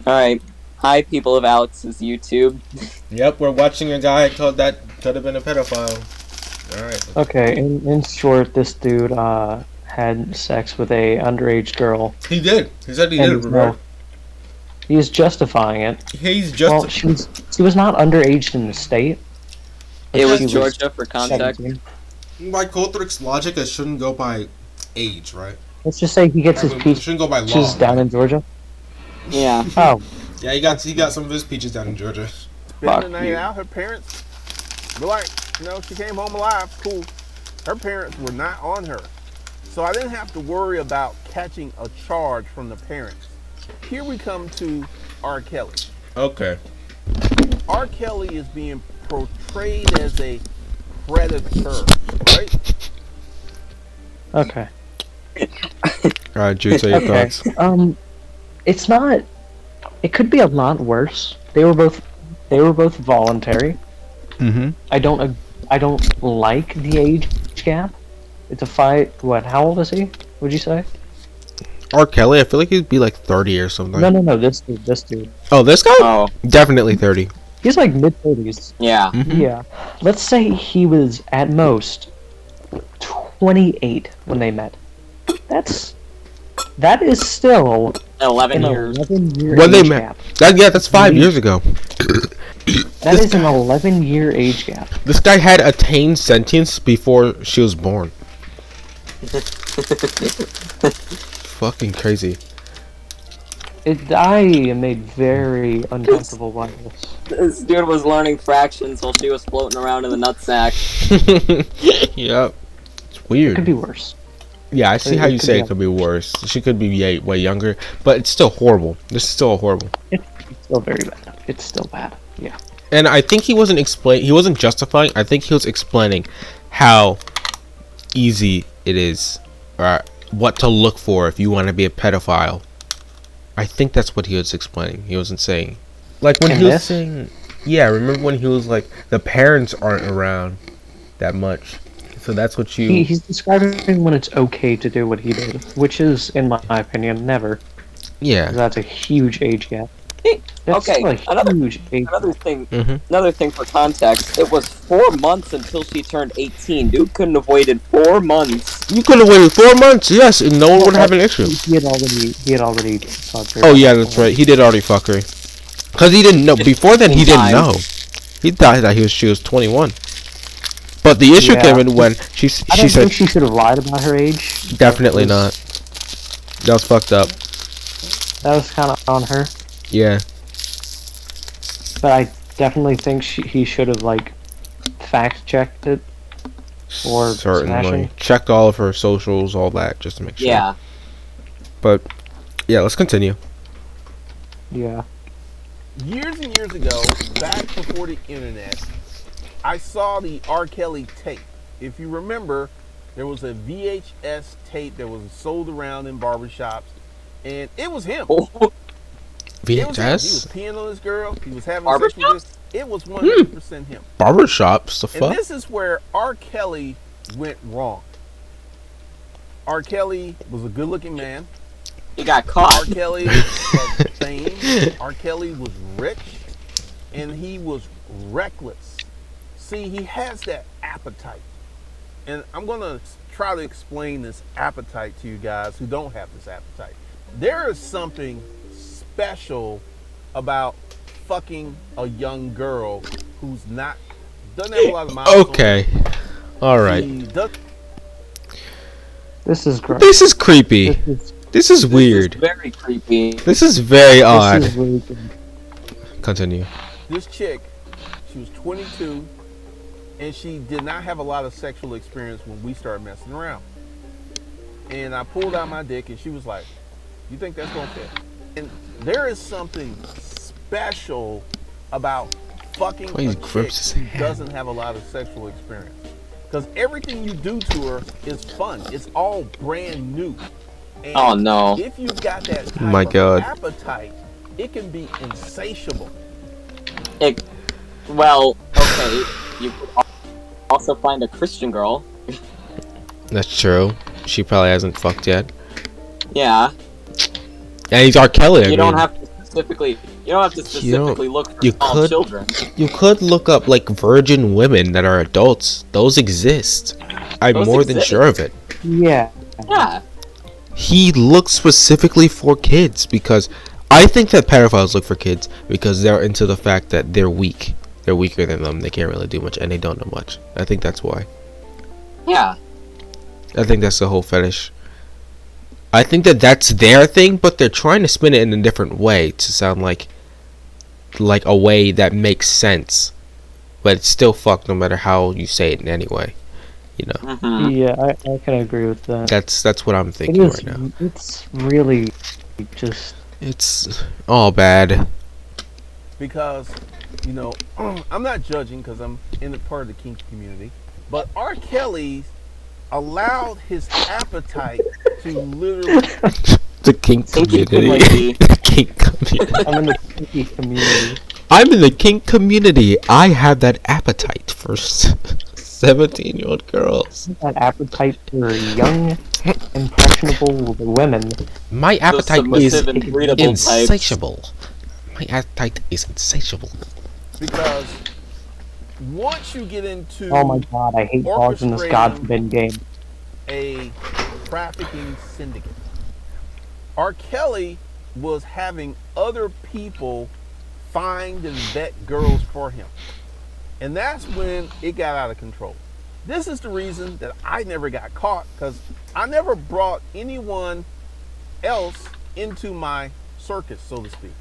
Alright. Hi, people of Alex's YouTube. Yep, we're watching a guy called that could have been a pedophile. Alright. Okay, in short, this dude had sex with a underage girl, He did. He said he and did, remember? he's justifying it. He's just. Well, she was not underage in the state. but It was she Georgia for context. 17. By Coulthrick's logic, it shouldn't go by age, right? Let's just say he gets his It peaches shouldn't go by law. down in Georgia. Yeah. Oh, Yeah, he got some of his peaches down in Georgia. Spending the night out, her parents were like, she came home alive, cool. Her parents were not on her. So I didn't have to worry about catching a charge from the parents. Here we come to R. Kelly. Okay. R. Kelly is being portrayed as a predator, right? okay. Alright, Jude, say your Okay. thoughts. It's not. It could be a lot worse. They were both voluntary. Mm-hmm. I don't like the age gap. It's a fight. What? How old is he? Would you say? R. Kelly, I feel like he'd be like 30 or something. No. This dude. Oh, this guy? Oh, Definitely 30. He's like mid-30s. yeah. Mhm. Yeah. Let's say he was at most 28 when they met. That is still 11 an years. 11-year When they age met. gap. That's 5 years ago. That is an 11-year age gap. This guy had attained sentience before she was born. Fucking crazy. I am made very uncomfortable by this. This dude was learning fractions while she was floating around in the nutsack. Yep. It's It weird. could be worse. Yeah, I see It how you could say be it could be worse. She could be way younger, but it's still horrible. This is still horrible. It's still very bad. It's still bad. Yeah. And I think he wasn't justifying. I think he was explaining how easy it is, or what to look for if you want to be a pedophile. I think that's what he was explaining. He wasn't saying, like when And he was this? saying, yeah. Remember when he was like, the parents aren't around that much, so that's what you. He's describing when it's okay to do what he did, which is, in my opinion, never. Yeah. That's a huge age gap. That's Okay, still a huge age Another gap. thing, Mm-hmm. another thing for context. It was 4 months until she turned 18. Dude couldn't have waited 4 months. You could have waited 4 months, yes, and no one would have an issue. He had already fucked her. Oh yeah, that's right. He did already fuck her. Cause he didn't know. Before then, he didn't know. He thought that she was 21. But the issue Yeah. came in when she I don't said think she should have lied about her age. definitely That not. That was fucked up. That was kind of on her. Yeah. But I definitely think he should have, like, fact-checked it. Or Certainly smashing. checked all of her socials, all that, just to make sure. Yeah. But yeah, let's continue. Yeah. Years and years ago, back before the internet, I saw the R. Kelly tape. If you remember, there was a VHS tape that was sold around in barbershops, and it was him. Oh, It was him. He was VHS? peeing on this girl. He was having Barber sex with this. It was 100% him. Barbershops? The And fuck? this is where R. Kelly went wrong. R. Kelly was a good-looking man. he got R. caught. Kelly had fame. R. Kelly was rich, and he was reckless. See, he has that appetite. And I'm going to try to explain this appetite to you guys who don't have this appetite. There is something special about fucking a young girl who's doesn't have a lot of miles. Okay. Alright. She does, This is gross. This is creepy. This This is This weird. is very creepy. This is very is odd. really good. Continue. this chick, she was 22, and she did not have a lot of sexual experience when we started messing around. And I pulled out my dick, and she was like, "You think that's gonna fit?" And there is something special about fucking Why he a chick grips his who hand. doesn't have a lot of sexual experience. Because everything you do to her is fun. It's all brand new. And Oh no. if you've got that type My of God. appetite, it can be insatiable. Well, okay. You could also find a Christian girl. That's true. She probably hasn't fucked yet. Yeah. And he's R. Kelly. I You don't mean. have to specifically. You don't have to specifically look for you small could- children. You could look up like virgin women that are adults. Those exist. I'm Those more than exist? sure of it. Yeah. Yeah. He looks specifically for kids because I think that pedophiles look for kids because they're into the fact that they're weak. They're weaker than them. They can't really do much and they don't know much. I think that's why. Yeah. I think that's the whole fetish. I think that that's their thing, but they're trying to spin it in a different way to sound like a way that makes sense. But it's still fucked no matter how you say it in any way. You know. Hmm. Yeah, I can agree with that. That's what I'm It thinking is. right now. It's really just. It's all bad. Because, you know, I'm not judging because I'm in a part of the kink community, but R. Kelly allowed his appetite to literally. The kink Kinky community. The kink community. I'm in the kinky community. I'm in the kink community. I have that appetite for 17-year-old girls. That appetite for young, impressionable women. My appetite is submissive and breedable types. insatiable. My appetite is insatiable. Because once you get into Oh my god, I hate dogs in this God forbidden game. a trafficking syndicate, R. Kelly was having other people find and vet girls for him. And that's when it got out of control. This is the reason that I never got caught, because I never brought anyone else into my circus, so to speak.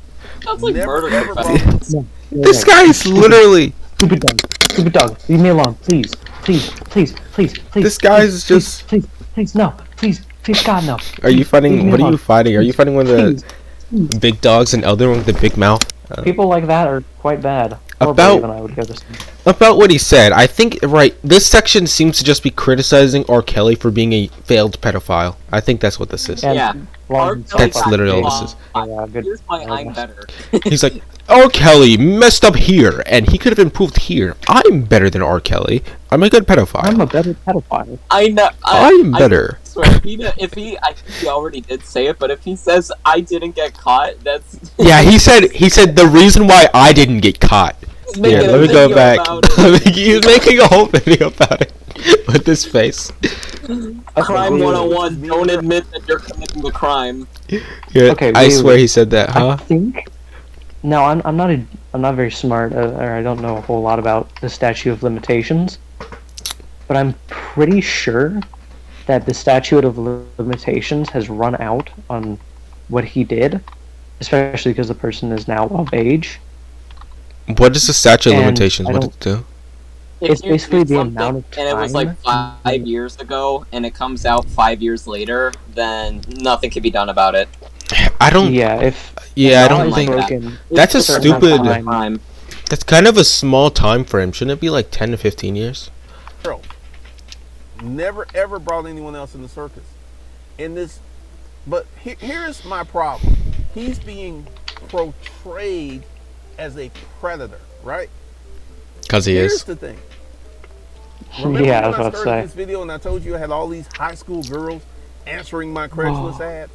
Sounds like Never, murder never confessions. No, This guy is literally. Stupid dog, leave me alone, please, please, please, please, please. This guy's please, just- Please, please, no, please, God, no. Are you Leave fighting? me What are you alone. fighting? Are you fighting one of Please. the big dogs and other one with the big mouth? People like that are quite bad. Or About- brave, and I would go to say. About what he said, I think right. This section seems to just be criticizing R. Kelly for being a failed pedophile. I think that's what this is. And Yeah. long- R. Kelly That's got literally caught. all this is. Yeah, good. Here's why I'm better. He's like, R. Kelly messed up here, and he could have improved here. I'm better than R. Kelly. I'm a good pedophile. I'm a better pedophile. I know. I'm better. I swear, I think he already did say it, but if he says I didn't get caught, that's Yeah, he said the reason why I didn't get caught. He's Yeah, making a let me go video back. about it. He's making a whole video about it with his face. Crime Okay, 101: don't admit that you're committing the crime. Yeah, Okay, I wait, swear wait. he said that, I huh? think. No, I'm not very smart, or I don't know a whole lot about the statute of limitations. But I'm pretty sure that the statute of limitations has run out on what he did, especially because the person is now of age. What is the statute of And limitations? I What don't- does it do? If It's you basically do the something amount of and it was like time 5 years ago, and it comes out 5 years later, then nothing can be done about it. I don't. Yeah, if Yeah, I the law don't is like that. broken, That's a certain amount of stupid- time- That's kind of a small time frame. Shouldn't it be like 10 to 15 years? girl. Never ever brought anyone else in the circus. In this, but here's my problem. He's being portrayed as a predator, right? Because he Here's is. the thing. Remember Yeah, I when was I about to started say. this video and I told you I had all these high school girls answering my Craigslist Oh. ads?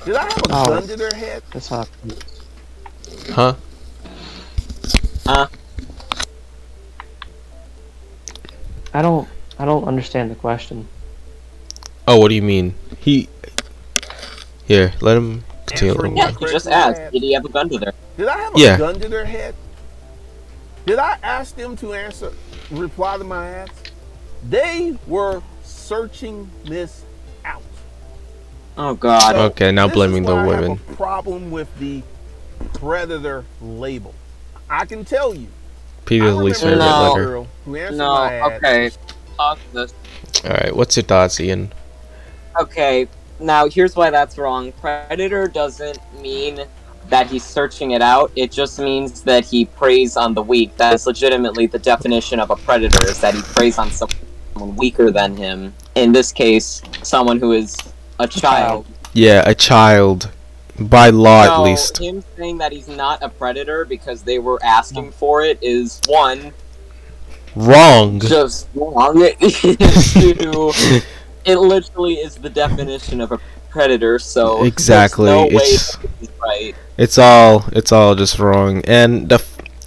Did I have a Oh. gun to their head? That's not. Huh? I don't understand the question. Oh, what do you mean? Here, let him continue a little Answering Yeah, more. he just asked, did he have a gun to there? Did I have a Yeah. gun to their head? Did I ask them to reply to my ads? They were searching this out. Oh god. So, Okay, now this blaming is the why I women. have a problem with the predator label. I can tell you. Peter's I least remember favorite No. a letter. girl who answered No, my ad. okay. This. Alright, what's your thoughts, Ian? Okay, now here's why that's wrong. Predator doesn't mean that he's searching it out. It just means that he preys on the weak. That is legitimately the definition of a predator, is that he preys on someone weaker than him. In this case, someone who is a child. Yeah, a child. By law, at So, least. him saying that he's not a predator because they were asking for it is, one, Wrong. just wrong. Two, it literally is the definition of a predator, so Exactly. there's no way It's that he's right. it's all just wrong, and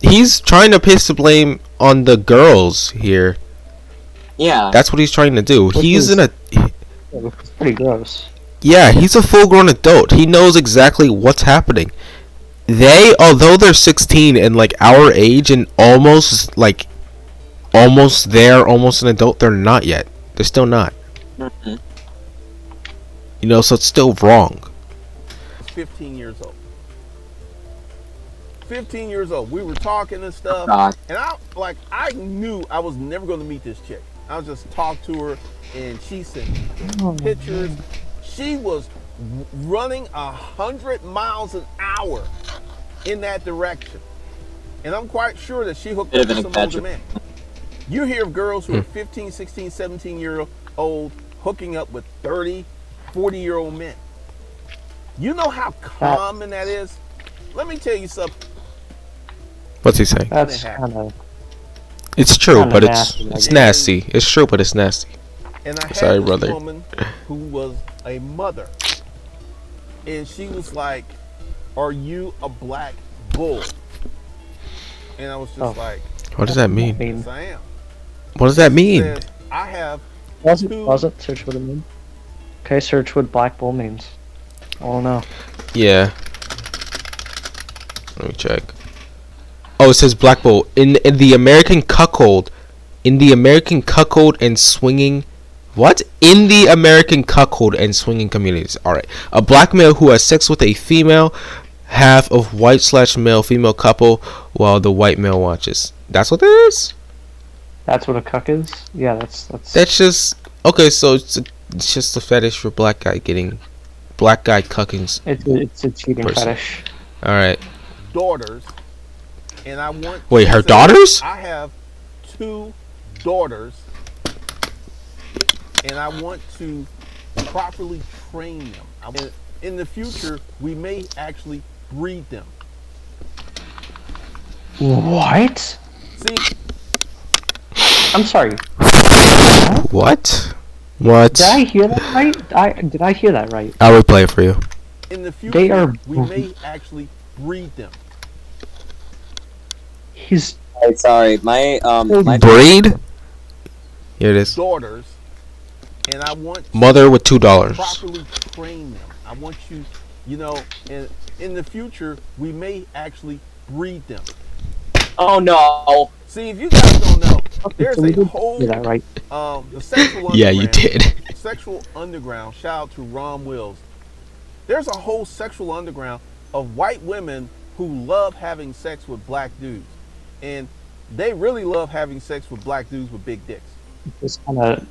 he's trying to place the blame on the girls here. Yeah. That's what he's trying to do. He's in a It's pretty gross. yeah. He's a full-grown adult. He knows exactly what's happening. They, although they're 16 and like our age and almost there, almost an adult, they're not yet. They're still not. Mm-hmm. You know, so it's still wrong. 15 years old. 15 years old. We were talking and stuff. God. And I knew I was never going to meet this chick. I was just talk to her, and she sent me pictures. She was running 100 miles an hour in that direction. And I'm quite sure that she hooked up with some older men. You hear of girls who are 15, 16, 17-year-old hooking up with 30, 40-year-old men. You know how common that is? Let me tell you something. What's he saying? That's kind of. It's true, Kinda but nasty, it's nasty. It's true, but it's nasty. And I had Sorry, this brother. woman who was a mother. And she was like, "Are you a black bull?" And I was just like, What does that mean? "Yes, I am." What does that She mean? says, I have Wasn't search what it means. Okay, search what black bull means. Oh no. Yeah. Let me check. Oh, it says black bull in the American cuckold, and swinging. What? In the American cuckold and swinging communities. All right. A black male who has sex with a female half of white/male female couple while the white male watches. That's what that is? That's what a cuck is? Yeah, that's That's just okay, so it's just a fetish for black guy cucking. it's a cheating person. fetish. All right. daughters, and I want. Wait, her said, daughters? I have 2 daughters, and I want to properly train them. In the future, we may actually breed them. What? See, I'm sorry. What? What? Did I hear that right? Did I hear that right? I'll replay it for you. in the future, They are- we may actually breed them. He's Hey, sorry, my Breed? Here it is. Daughters, and I want to Mother with $2. properly train them. I want you, and in the future, we may actually breed them. Oh no. See, if you guys don't know, there's so we a did whole hear that right. the sexual Yeah, you underground. did. Sexual underground. Shout out to Ron Wills. There's a whole sexual underground of white women who love having sex with black dudes, and they really love having sex with black dudes with big dicks. Just kind of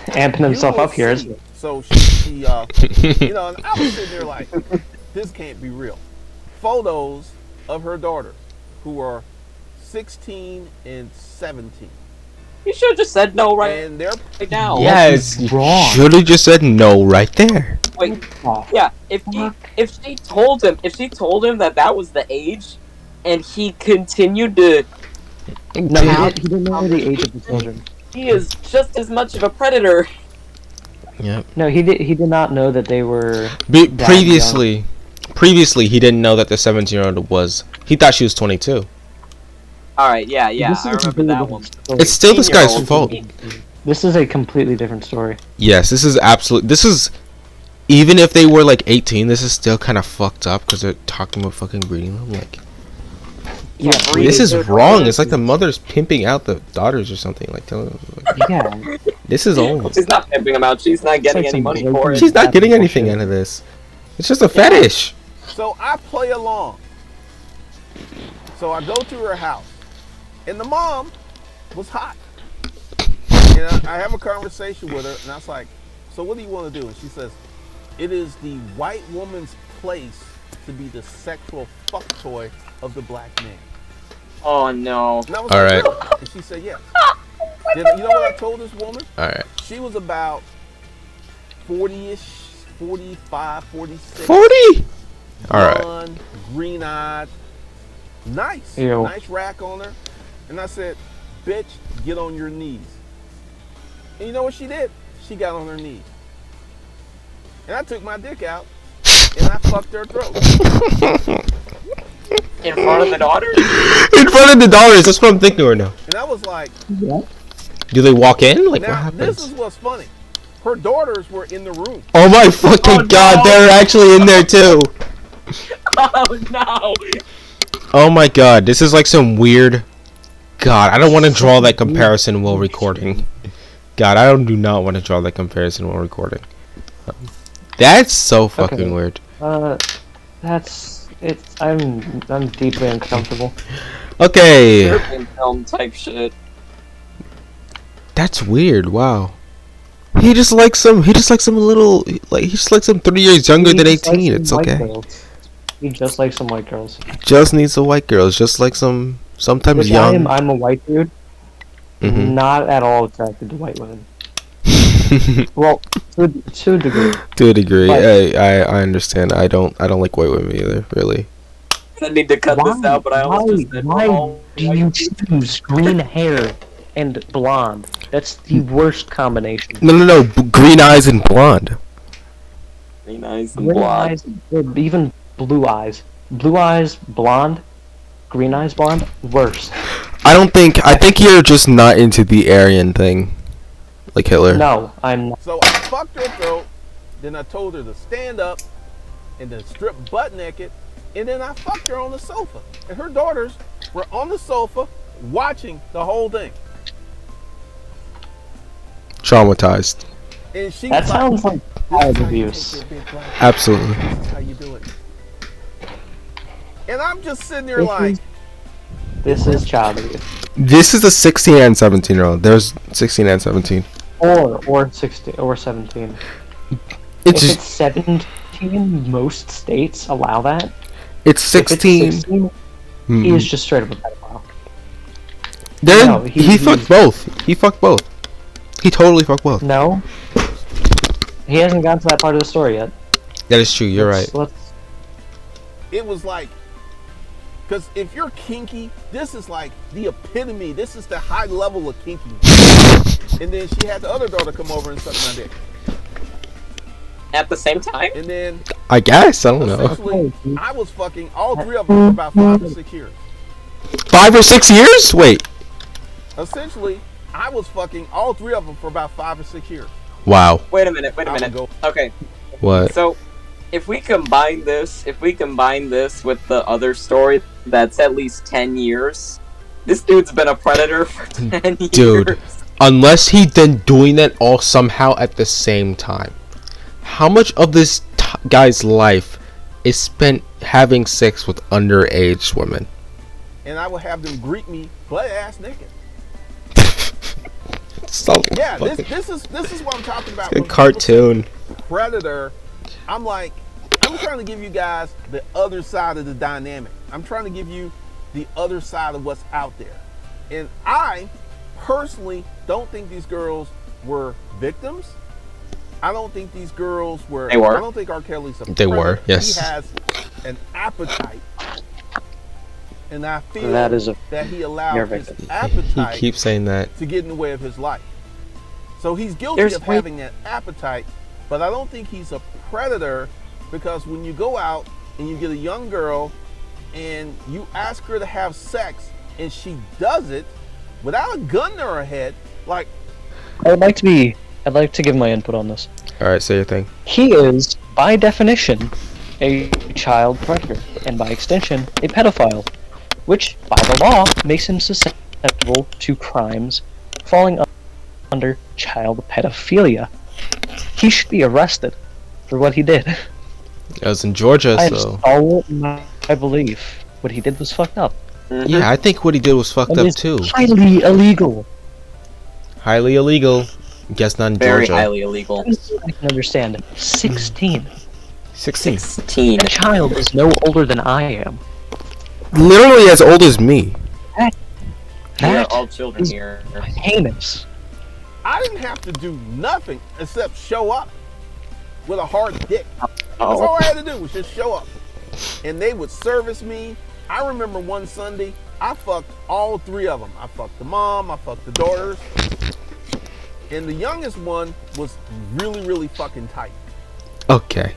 amping himself You will up here, see. isn't it? So she and I was sitting there like, this can't be real. Photos of her daughters, who are 16 and 17, You should have just said no and they're right now. Yes, wrong? should have just said no right there. Wait, Oh, yeah. If she told him that was the age, and he continued to, no, he didn't know the age of the children. he is just as much of a predator. Yep. No, he did not know that they were that Previously, he didn't know that the 17-year-old was. He thought she was 22. All right, yeah, This is I a remember completely that different one. story. It's still this guy's 16-year-old. fault. This is a completely different story. Yes, this is even if they were like 18, this is still kind of fucked up because they're talking about fucking breeding them. Like, Yeah, this is wrong. It's like the mother's pimping out the daughters or something. Like, telling them, like, Yeah. this is old. She's not pimping him out. She's not getting like any some money broken- for it. She's not getting That's anything bullshit. out of this. It's just a fetish. So I play along. So I go to her house, and the mom was hot. And I have a conversation with her, and I was like, "So what do you want to do?" And she says, "It is the white woman's place to be the sexual fuck toy of the black man." Oh no. And I was All like, right. "Really?" And she said, "Yes." You know what I told this woman? All right. She was about 40-ish, 45, 46. 40. All right. Blonde, green-eyed, nice, Ew. nice rack on her. And I said, "Bitch, get on your knees." And you know what she did? She got on her knees. and I took my dick out and I fucked their throat. In front of the daughters? In front of the daughters. That's what I'm thinking right now. And I was like, Do they walk in? Like, what now happens? this is what's funny. Her daughters were in the room. Oh my fucking Oh, god, no. they're actually in there too. Oh no! Oh my god, this is like some weird. God, I don't want to draw that comparison while recording. God, do not want to draw that comparison while recording. That's so fucking Okay. weird. I'm deeply uncomfortable. Okay, European film type shit. that's weird. Wow. He just likes some little, like, he just likes some 3 years younger than He just likes 18. some It's white okay. girls. He just likes some white girls. Just needs some white girls, just like sometimes Which young. I'm a white dude. Mhm. Not at all attracted to white women. Well, to a degree. To a degree, But- I understand. I don't like white women either, really. I need to cut this out, but I almost just said why all do white you choose green hair and blonde? That's the worst combination. No, green eyes and blonde. green eyes and Green blonde. eyes, or even blue eyes. Blue eyes, blonde. Green eyes, blonde. Worse. I think you're just not into the Aryan thing, like Hitler. No, I'm not. So I fucked her throat, then I told her to stand up and then strip butt naked, and then I fucked her on the sofa. And her daughters were on the sofa watching the whole thing. Traumatized. And she That was sounds like "This is child how you abuse. take your big black Absolutely. This is how you do it." And I'm just sitting there This like, This is child abuse. This is a 16 and 17 year old. There's 16 and 17. Or 16 or 17. It's If it's 17, most states allow that. it's If it's 16. 16, he Mhm. is just straight up a pedophile. Then No, he fucked both. He fucked both. He totally fucked both. No. He hasn't gotten to that part of the story yet. That is true. You're right. Let's it was like, because if you're kinky, this is like the epitome. This is the high level of kinky. And then she had the other daughter come over and suck my dick. At the same time? And then I guess. I don't know. essentially, I was fucking all three of them for about 5 or 6 years. 5 or 6 years? Wait. Essentially, I was fucking all three of them for about 5 or 6 years. Wow. Wait a minute. I would go, Okay, What? so if we combine this with the other story, that's at least 10 years. This dude's been a predator for 10 years. Dude. Unless he then doing that all somehow at the same time. How much of this guy's life is spent having sex with underage women? and I would have them greet me butt ass naked. So Yeah, fucking- this is what I'm talking about. it's a When people cartoon. say predator, I'm like, I'm trying to give you guys the other side of the dynamic. I'm trying to give you the other side of what's out there. And I personally don't think these girls were victims. I don't think these girls were. They were. I don't think R. Kelly's a They were, predator. yes. He has an appetite, and I feel That is a that he allowed You're his victim. He appetite keeps saying that. to get in the way of his life. So he's guilty There's of way- having that appetite, but I don't think he's a predator, because when you go out and you get a young girl and you ask her to have sex and she does it without a gun to her head, like, I'd like to give my input on this. Alright, say your thing. He is, by definition, a child predator, and by extension, a pedophile, which, by the law, makes him susceptible to crimes falling under child pedophilia. He should be arrested for what he did. It was in Georgia, I am so stalwart in my belief. What he did was fucked up. yeah, I think what he did was fucked And up it's too. highly illegal. Highly illegal. Guess not in Very Georgia. highly illegal. I can understand. 16. 16. 16. That child is no older than I am. Literally as old as me. We're That all children is here. heinous. I didn't have to do nothing except show up with a hard dick. That's Oh, all I had to do was just show up. And they would service me. I remember one Sunday, I fucked all three of them. I fucked the mom, I fucked the daughters. And the youngest one was really, really fucking tight. Okay.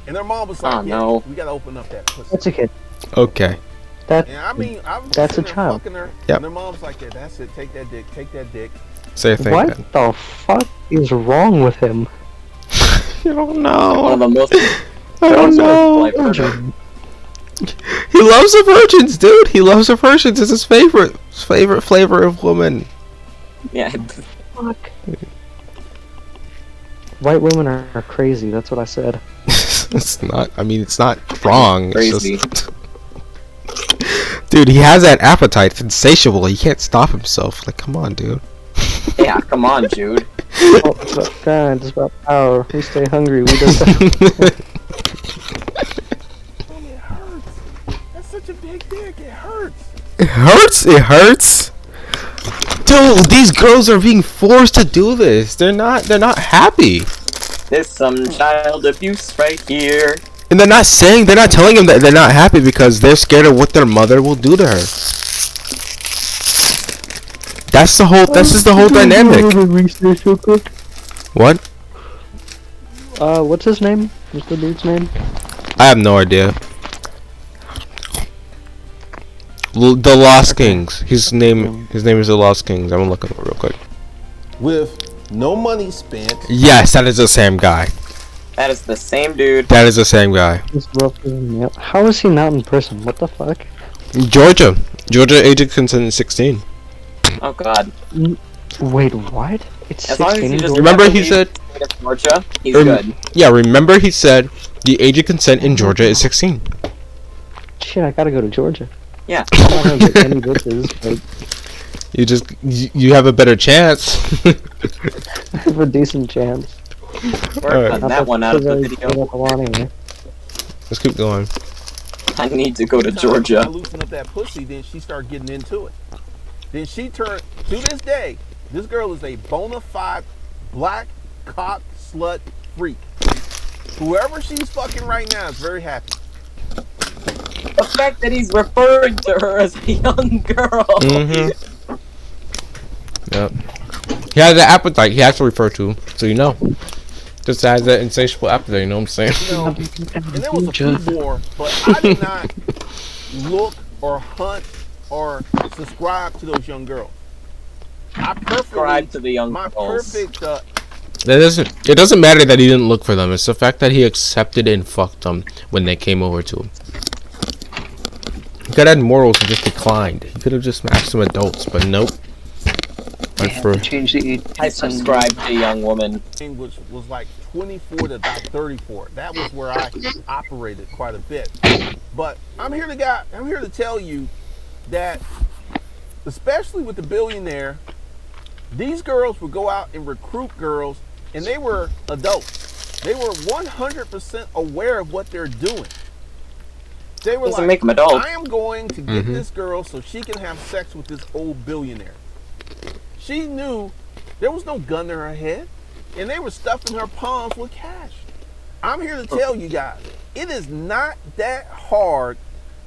And their mom was like, Oh, no. we gotta open up that pussy. That's a kid. Okay. That And I mean, I'm That's a sitting there child. fucking her, Yep. and their mom's like, that's it, take that dick, take that dick. Say a thing. what the fuck is wrong with him? I don't One of know. the most I don't emotional know. I've heard of. He loves the virgins, dude. He loves the virgins. It's his favorite flavor of woman. Yeah. Fuck. White women are crazy. That's what I said. It's not. I mean, it's not wrong. It's Crazy. just, dude, he has that appetite. It's insatiable. He can't stop himself. Like, come on, dude. Yeah, come on, Jude. Oh, it's about God. It's about power. We stay hungry. We just. Homie, it hurts. That's such a big dick. It hurts. It hurts. It hurts. Dude, these girls are being forced to do this. They're not happy. There's some child abuse right here. And they're not telling him that they're not happy because they're scared of what their mother will do to her. This is the whole dynamic. What? What's his name? What's the dude's name? I have no idea. The Lost Kings. His name is the Lost Kings. I'm gonna look him up real quick. With no money spent. Yes, that is the same guy. That is the same dude. That is the same guy. How is he not in prison? What the fuck? Georgia age of consent is 16. Oh god. Wait, what? It's As long as 16. he just Remember never he leaves said- the state of Georgia, he's Um, good. Yeah, remember he said the age of consent in Georgia is 16. Shit, I gotta go to Georgia. Yeah. I'm not gonna get any bitches, but You have a better chance. I have a decent chance. We're Alright. cutting that one out of the video. Anyway. Let's keep going. I need to go to I Georgia. loosened up that pussy, then she started getting into it. Then she turned, to this day, this girl is a bona fide black cock slut freak. Whoever she's fucking right now is very happy. The fact that he's referring to her as a young girl. Mm-hmm. Yep. He has the appetite he has to refer to, so you know. Just has that insatiable appetite, you know what I'm saying? You know, and there was a few more, but I did not look or hunt or subscribe to those young girls. I Subscribe to the young my girls. perfect It doesn't matter that he didn't look for them. It's the fact that he accepted and fucked them when they came over to him. He could have had morals and just declined. He could have just smashed some adults, but nope. They Went have for to change the age. I subscribe to a young woman. thing was like 24 to about 34. That was where I operated quite a bit. But I'm here to tell you that, especially with the billionaire, these girls would go out and recruit girls, and they were adults. They were 100% aware of what they're doing. They were Doesn't like, make them adults. I am going to get Mhm. this girl so she can have sex with this old billionaire. She knew there was no gun to her head, and they were stuffing her palms with cash. I'm here to tell you guys, it is not that hard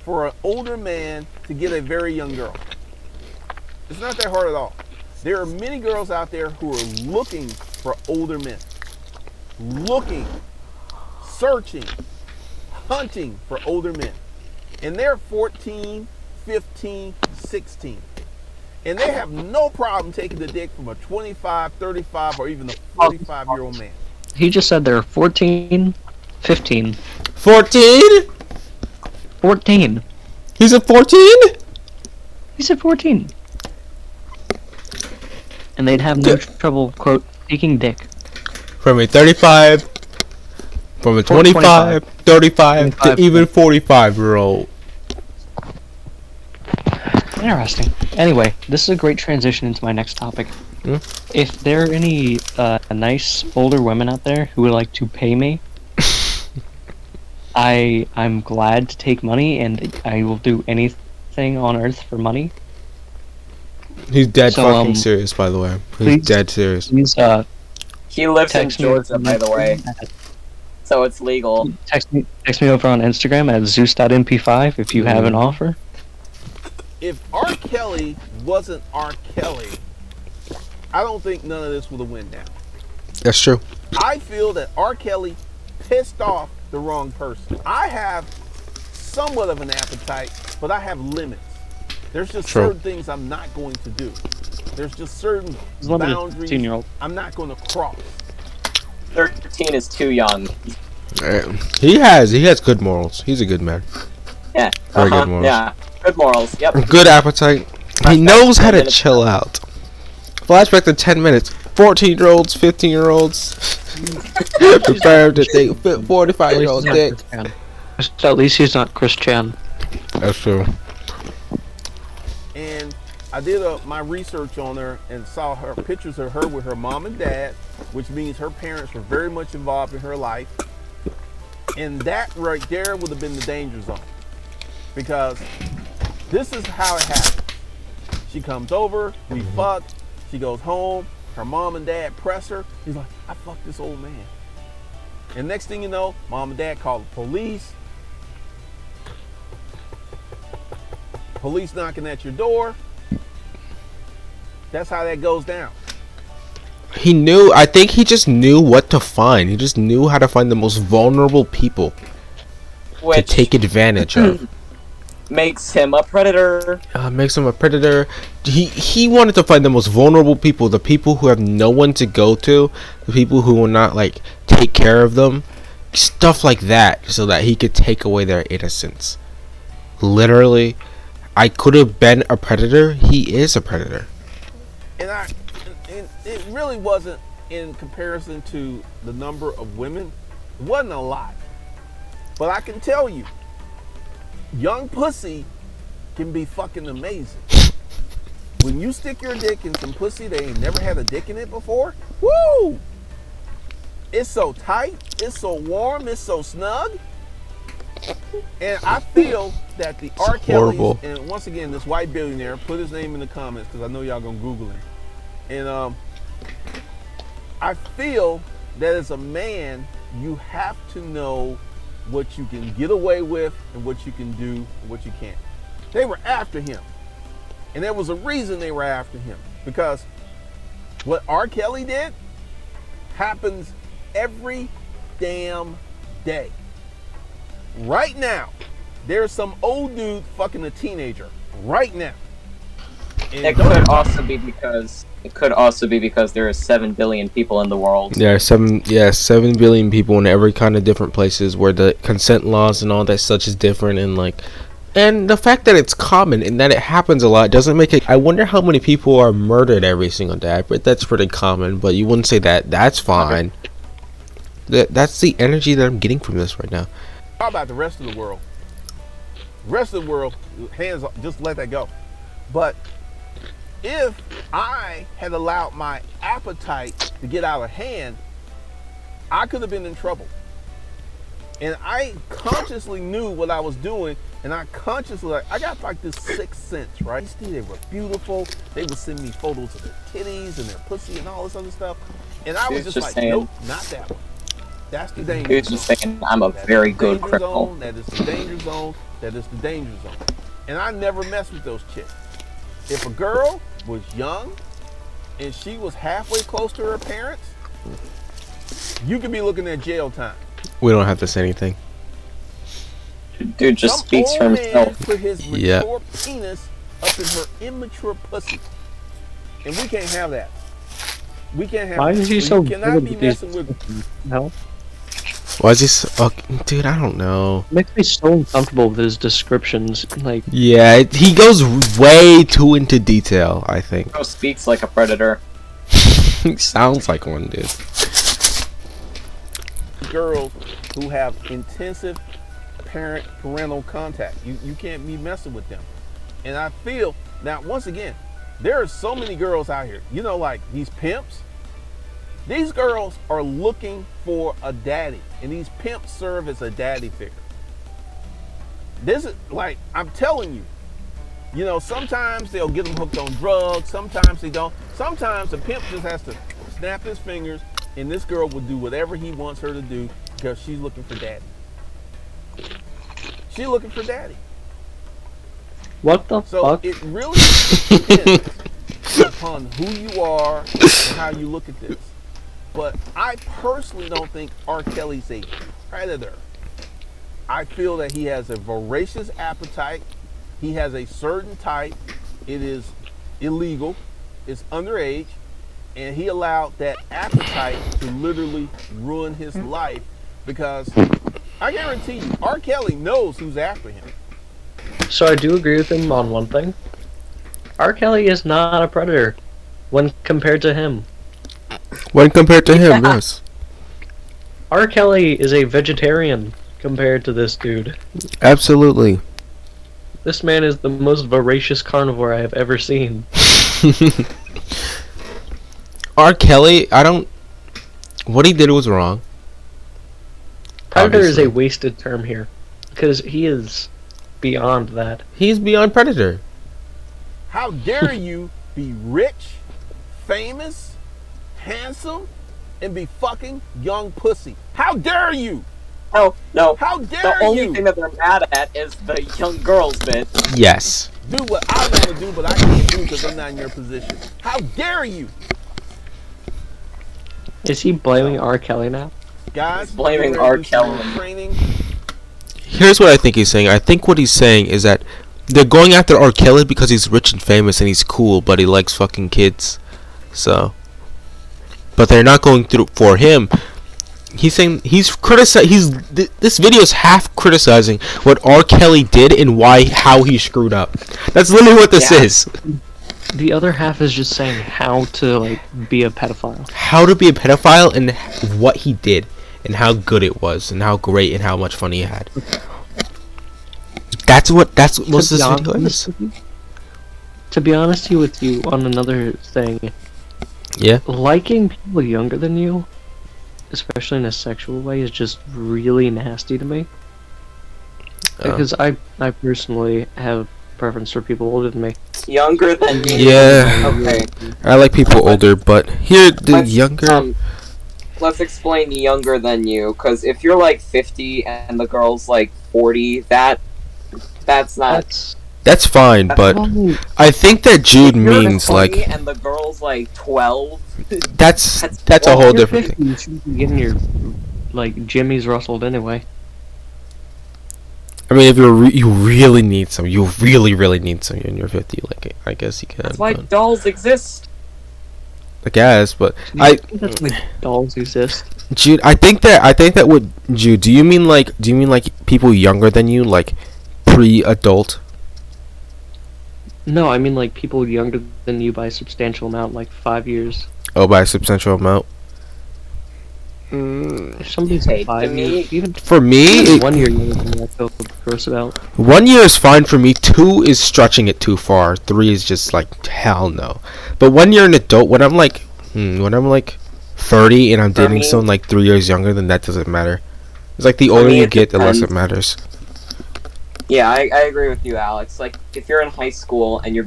for an older man to get a very young girl. It's not that hard at all. There are many girls out there who are looking for older men. Looking, searching, hunting for older men. And they're 14, 15, 16. And they have no problem taking the dick from a 25, 35, or even a 45-year-old man. He just said they're 14, 15, 14? 14. He's a 14? He said 14. And they'd have no trouble, quote, taking dick. From a 35, from a 25, 35 to even 45-year-old. Interesting. Anyway, this is a great transition into my next topic. Hmm? If there are any nice older women out there who would like to pay me, I'm glad to take money, and I will do anything on earth for money. He's dead So, fucking serious, by the way. He's please- dead serious. Please He lives in text me. Georgia, by the way, so it's legal. Text me over on Instagram at zeus.mp5 if you have an offer. If R. Kelly wasn't R. Kelly, I don't think none of this would have went down. That's true. I feel that R. Kelly pissed off the wrong person. I have somewhat of an appetite, but I have limits. There's just True. certain things I'm not going to do. There's just certain He's limited to boundaries 15-year-old. I'm not going to cross. 13 is too young. He has good morals. He's a good man. Yeah. Very good morals. Yeah. Good morals. Yep. Good appetite. He Flashback knows to how 10 to minutes. chill out. Flashback to 10 minutes. 14-year-olds, 15-year-olds. Prepare to take 45-year-old dick. At least he's not Chris Chan. That's true. And I did my research on her and saw her pictures of her with her mom and dad, which means her parents were very much involved in her life. And that right there would have been the danger zone. Because this is how it happens. She comes over, we fuck, she goes home, her mom and dad press her. He's like, I fucked this old man. And next thing you know, mom and dad call the police. Police knocking at your door. That's how that goes down. He knew. I think he just knew what to find. He just knew how to find the most vulnerable people to Which take advantage of. makes him a predator. Makes him a predator. He wanted to find the most vulnerable people, the people who have no one to go to, the people who will not like take care of them, stuff like that, so that he could take away their innocence. Literally, I could have been a predator. He is a predator. And it really wasn't in comparison to the number of women. It wasn't a lot. But I can tell you, young pussy can be fucking amazing. When you stick your dick in some pussy that ain't never had a dick in it before, woo! It's so tight, it's so warm, it's so snug. And I feel that the R. Kelly's, and once again, this white billionaire, put his name in the comments because I know y'all gonna Google him. And I feel that as a man, you have to know what you can get away with and what you can do and what you can't. They were after him. And there was a reason they were after him. Because what R. Kelly did happens every damn day. Right now, there's some old dude fucking a teenager. Right now. And It could also be because there are 7 billion people in the world. There are 7 billion people in every kind of different places where the consent laws and all that such is different, and the fact that it's common and that it happens a lot doesn't make it. I wonder how many people are murdered every single day. But that's pretty common. But you wouldn't say that. That's fine. That's the energy that I'm getting from this right now. How about the rest of the world? The rest of the world, hands off, just let that go. But if I had allowed my appetite to get out of hand, I could have been in trouble. And I consciously knew what I was doing, and I consciously, I got like this sixth sense, right? They were beautiful. They would send me photos of their titties and their pussy and all this other stuff. And I was just like, saying, nope, not that one. That's the danger He was zone. just saying, I'm a very good criminal. That is the danger zone. That is the danger zone. And I never messed with those chicks. If a girl was young and she was halfway close to her parents, you could be looking at jail time. We don't have to say anything. Dude just Some speaks old for man himself. put his mature penis up in her immature pussy. And we can't have that. We can't have Why that. is he You so cannot good be with these? messing with. No, Why is he so, dude, I don't know. it makes me so uncomfortable with his descriptions. Like, Yeah, he goes way too into detail, I think. He speaks like a predator. He sounds like one, dude. Girls who have intensive parental contact. You can't be messing with them. And I feel, now once again, there are so many girls out here, you know, like these pimps. These girls are looking for a daddy, and these pimps serve as a daddy figure. This is like, I'm telling you, you know, sometimes they'll get them hooked on drugs, sometimes they don't. Sometimes a pimp just has to snap his fingers, and this girl will do whatever he wants her to do because she's looking for daddy. She's looking for daddy. what the So fuck? it really depends upon who you are and how you look at this. But I personally don't think R. Kelly's a predator. I feel that he has a voracious appetite. He has a certain type. It is illegal. It's underage. And he allowed that appetite to literally ruin his life, because I guarantee you, R. Kelly knows who's after him. So I do agree with him on one thing. R. Kelly is not a predator when compared to him. When compared to him, yes. R. Kelly is a vegetarian compared to this dude. Absolutely. This man is the most voracious carnivore I have ever seen. R. Kelly, what he did was wrong. Predator Obviously. is a wasted term here, because he is beyond that. He's beyond predator. How dare you be rich, famous, handsome, and be fucking young pussy? How dare you? No. How dare The only you thing that they're mad at is the young girls bit. Yes. do what I want to do, but I can't do because I'm not in your position? How dare you? Is he blaming R. Kelly now? Guys, He's blaming we're R. gonna do some Kelly. Training. Here's what I think he's saying. I think what he's saying is that they're going after R. Kelly because he's rich and famous and he's cool, but he likes fucking kids. So, but they're not going through for him. He's saying he's criticizing. This video is half criticizing what R. Kelly did and how he screwed up. That's literally what this is. The other half is just saying how to be a pedophile. How to be a pedophile and what he did and how good it was and how great and how much fun he had. That's what most of this video is. To be honest with you, on another thing, Yeah. liking people younger than you, especially in a sexual way, is just really nasty to me. Because I personally have preference for people older than me. Younger than me. Yeah. Okay. I like people older, but here the younger. Let's explain younger than you, because if you're like 50 and the girl's like 40, that's not. That's fine, but I think that Jude If you're means 20 like and the girl's like 12. that's a whole You're different 50, thing. you should be getting your jimmies rustled anyway. I mean, if you really need some, you really need some in your 50. Like I guess you can. That's why but- dolls exist. I guess, but I think that's why dolls exist. Jude, I think that would Jude. Do you mean like people younger than you, like pre-adult? No, I mean like people younger than you by a substantial amount, like 5 years. Oh, by a substantial amount. If somebody's Hey, 5 to me- years, even For me, 1 year younger than me, I feel gross about. 1 year is fine for me. 2 is stretching it too far. 3 is just like hell no. But 1 year an adult, when I'm like 30 and I'm For dating me- someone like 3 years younger, then that doesn't matter. It's like the older me, you it get, the less it depends. matters. Yeah, I agree with you, Alex. Like, if you're in high school and you're,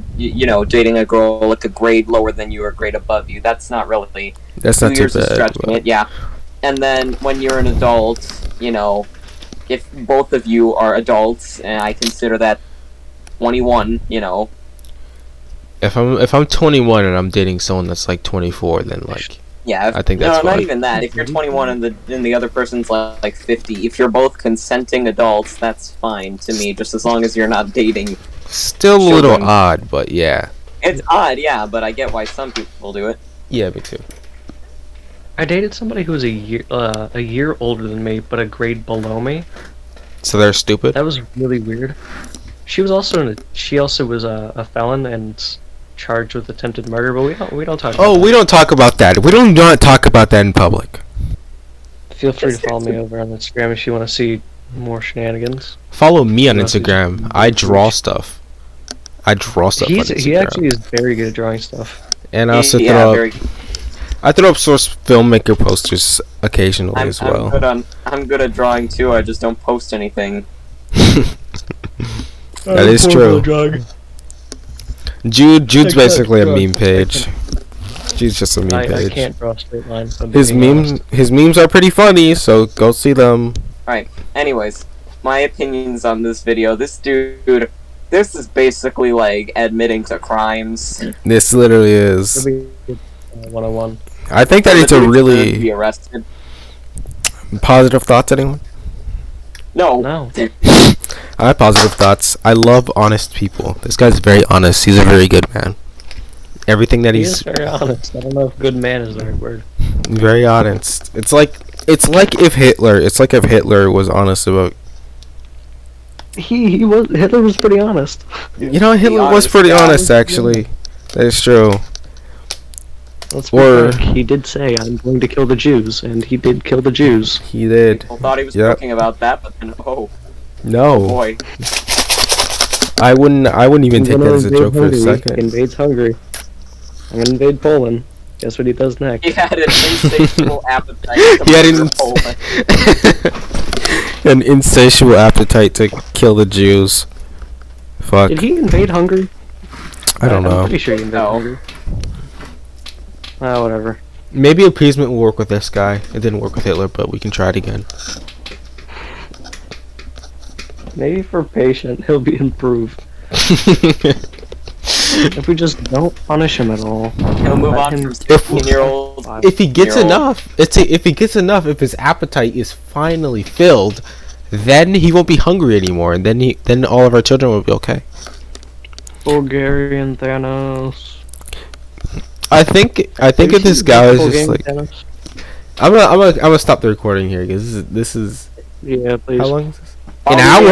dating a girl like a grade lower than you or a grade above you, that's not really That's 2 not too years of bad. stretching but- it, yeah. And then when you're an adult, if both of you are adults, and I consider that 21, If I'm 21 and I'm dating someone that's like 24, then like yeah. I think that's no, not fine. even that. If you're 21 and the other person's like 50, if you're both consenting adults, that's fine to me, just as long as you're not dating. still a little Children. odd, but yeah. It's odd, yeah, but I get why some people do it. Yeah, me too. I dated somebody who was a year older than me, but a grade below me. So they're stupid. That was really weird. She also was a felon and charged with attempted murder, but we don't talk about Oh, we don't talk about that. We don't not talk about that in public. that. Feel free to follow me over on Instagram if you want to see more shenanigans. Follow me on No, Instagram. I draw stuff. I draw stuff on Instagram. He actually is very good at drawing stuff. And I also I throw up source filmmaker posters occasionally as well. I'm good at drawing too. I just don't post anything. That is true. Jude's basically a meme page. Jude's just a meme I page. can't draw a straight line. if I'm His being memes honest. his memes are pretty funny, so go see them. Alright, anyways, my opinions on this video. This dude, this is basically like admitting to crimes. This literally is. It'll be 101. I think that it's a Be really arrested. positive thoughts. Anyone? No. No. I have positive thoughts. I love honest people. This guy's very honest. He's a very good man. Everything that He he's is very honest. I don't know if good man is the right word. very honest. It's like if Hitler was honest about. Hitler was pretty honest. You know, Hitler was honest pretty guy. honest actually. That is true. Let's be Or- frank, he did say, "I'm going to kill the Jews," and he did kill the Jews. He did. People thought he was Yep. joking about that, but then, oh No, boy. I wouldn't even I'm take gonna that as a invade joke for a Hungary. He second. invades Hungary. I'm gonna invade Poland. Guess what he does next? He had an insatiable appetite to He had murder an Poland. an insatiable appetite to kill the Jews. Fuck. Did he invade Hungary? I don't I'm know. pretty sure he invaded No. Hungary. Whatever. Maybe appeasement will work with this guy. It didn't work with Hitler, but we can try it again. Maybe for patient, he'll be improved. If we just don't punish him at all. He'll move Let on him- from 16-year-old. If he gets Year old. enough, if he gets enough, if his appetite is finally filled, then he won't be hungry anymore, and then all of our children will be okay. Bulgarian Thanos. I think if this guy is just like, Thanos? I'm gonna stop the recording here because this is Yeah, please. how long is this? Oh, An yeah. hour.